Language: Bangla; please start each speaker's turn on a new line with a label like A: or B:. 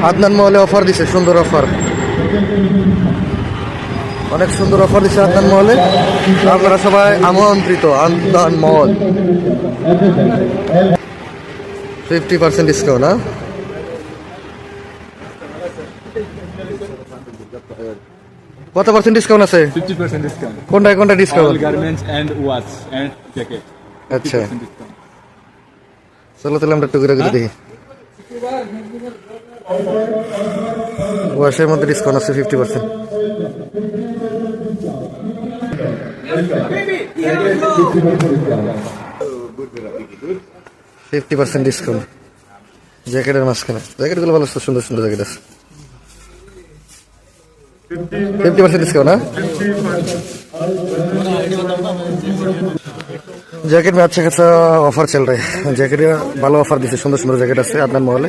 A: আদনান মহলে অফার দিছে, সুন্দর অফার, অনেক সুন্দর অফার দিচ্ছে আদনান মহলে। আপনারা সবাই আমন্ত্রিত আদনান মহল। 50% ডিসকাউন্ট। না কত পার্সেন্ট ডিসকাউন্ট আছে?
B: 50% discount.
A: কোনটা কোনটা
B: All
A: discount?
B: garments and watch and jacket.
A: আচ্ছা
B: 50% discount.
A: চলো তাহলে আমরা টুকরা করে দেখি। ওয়াশের মধ্যে ডিসকাউন্ট আছে 50%। ডিসকাউন্ট জ্যাকেটের মাঝখানে। জ্যাকেটগুলো ভালো, সুন্দর সুন্দর জ্যাকেট আছে। 50% डिस्काउंट ना। जैकेट में अच्छा खासा ऑफर चल रहा है। जैकेट ভালো অফার দিচ্ছে, সুন্দর সুন্দর জ্যাকেট আছে আপনার মহলে।